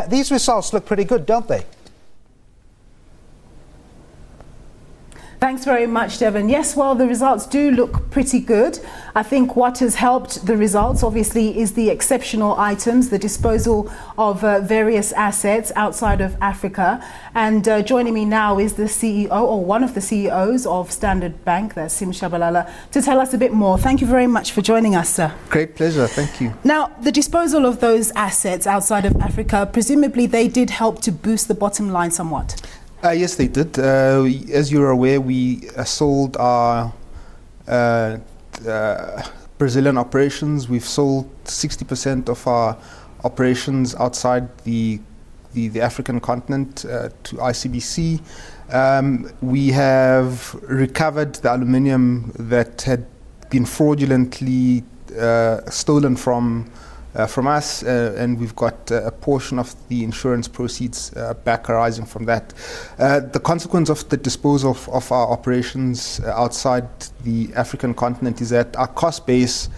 These results look pretty good, don't they? Thanks very much, Devon. Yes, well, the results do look pretty good. I think what has helped the results, obviously, is the exceptional items, the disposal of various assets outside of Africa. And joining me now is the CEO, or one of the CEOs of Standard Bank, that's Tshabalala, to tell us a bit more. Thank you very much for joining us, sir. Great pleasure, thank you. Now, the disposal of those assets outside of Africa, presumably they did help to boost the bottom line somewhat. Yes, they did. As you're aware, we sold our Brazilian operations. We've sold 60% of our operations outside the African continent to ICBC. We have recovered the aluminium that had been fraudulently stolen from us, and we've got a portion of the insurance proceeds back arising from that. The consequence of the disposal of our operations outside the African continent is that our cost base,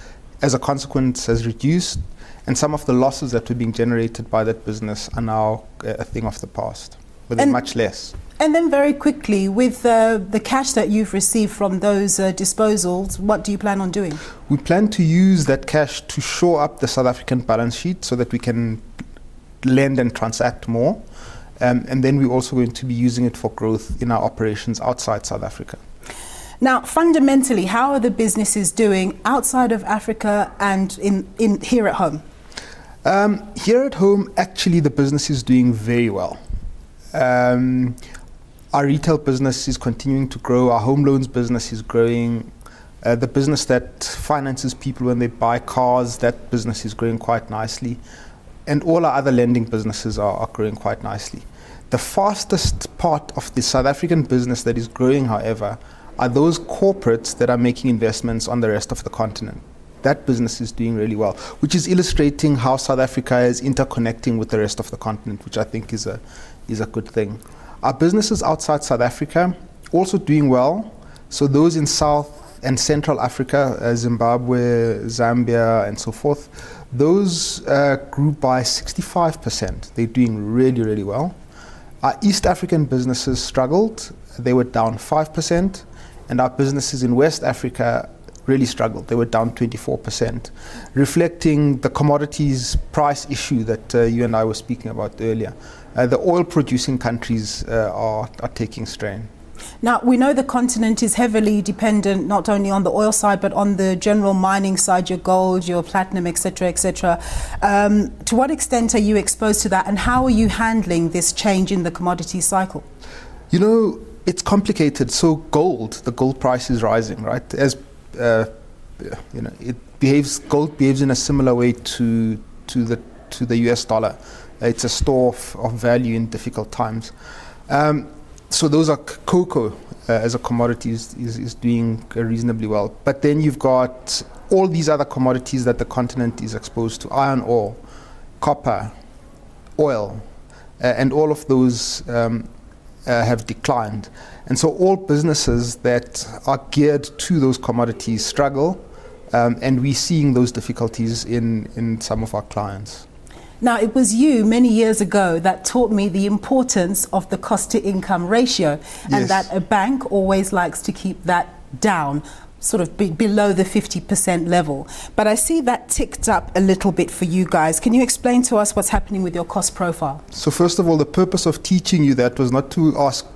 as a consequence, has reduced, and some of the losses that were being generated by that business are now a thing of the past, but they're much less. And then very quickly, with the cash that you've received from those disposals, what do you plan on doing? We plan to use that cash to shore up the South African balance sheet so that we can lend and transact more. And then we're also going to be using it for growth in our operations outside South Africa. Now, fundamentally, how are the businesses doing outside of Africa and in here at home? Here at home, actually, the business is doing very well. Our retail business is continuing to grow. Our home loans business is growing. The business that finances people when they buy cars, that business is growing quite nicely. And all our other lending businesses are growing quite nicely. The fastest part of the South African business that is growing, however, are those corporates that are making investments on the rest of the continent. That business is doing really well, which is illustrating how South Africa is interconnecting with the rest of the continent, which I think is a good thing. Our businesses outside South Africa also doing well. So those in South and Central Africa, Zimbabwe, Zambia, and so forth, those grew by 65%. They're doing really, really well. Our East African businesses struggled. They were down 5%. And our businesses in West Africa really struggled. They were down 24%, reflecting the commodities price issue that you and I were speaking about earlier. The oil-producing countries are taking strain. Now, we know the continent is heavily dependent not only on the oil side, but on the general mining side, your gold, your platinum, etc., etc. To what extent are you exposed to that, and how are you handling this change in the commodity cycle? You know, it's complicated. So the gold price is rising, right? As you know, gold behaves in a similar way to the US dollar. It's a store of value in difficult times. So those are cocoa as a commodity is doing reasonably well. But then you've got all these other commodities that the continent is exposed to: iron ore, copper, oil, and all of those have declined. And so all businesses that are geared to those commodities struggle, and we're seeing those difficulties in some of our clients. Now, it was you many years ago that taught me the importance of the cost-to-income ratio, and that a bank always likes to keep that down, sort of below the 50% level. But I see that ticked up a little bit for you guys. Can you explain to us what's happening with your cost profile? So first of all, the purpose of teaching you that was not to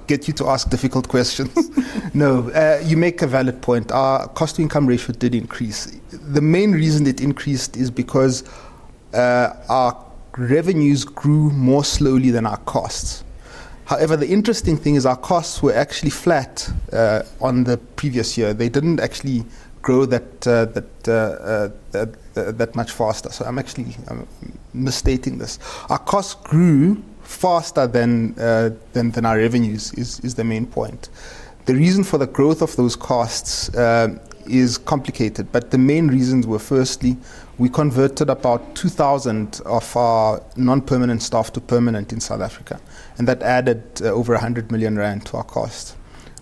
get you to ask difficult questions. No, you make a valid point. Our cost-to-income ratio did increase. The main reason it increased is because our revenues grew more slowly than our costs. However, the interesting thing is our costs were actually flat on the previous year. They didn't actually grow that much faster. So I'm misstating this. Our costs grew faster than our revenues is the main point. The reason for the growth of those costs is complicated, but the main reasons were, firstly, we converted about 2,000 of our non-permanent staff to permanent in South Africa, and that added over 100 million rand to our cost.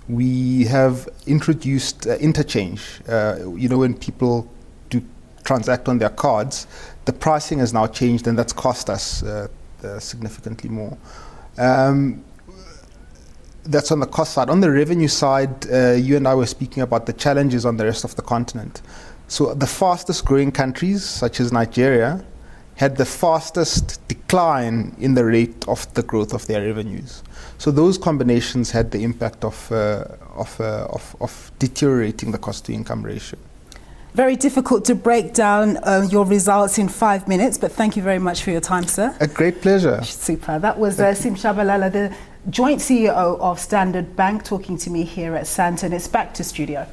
We have introduced interchange. You know, when people do transact on their cards, the pricing has now changed, and that's cost us significantly more. That's on the cost side. On the revenue side, you and I were speaking about the challenges on the rest of the continent. So the fastest growing countries, such as Nigeria, had the fastest decline in the rate of the growth of their revenues. So those combinations had the impact of deteriorating the cost-to-income ratio. Very difficult to break down your results in 5 minutes, but thank you very much for your time, sir. A great pleasure. Super. That was Tshabalala, the joint CEO of Standard Bank, talking to me here at Sandton. It's back to studio.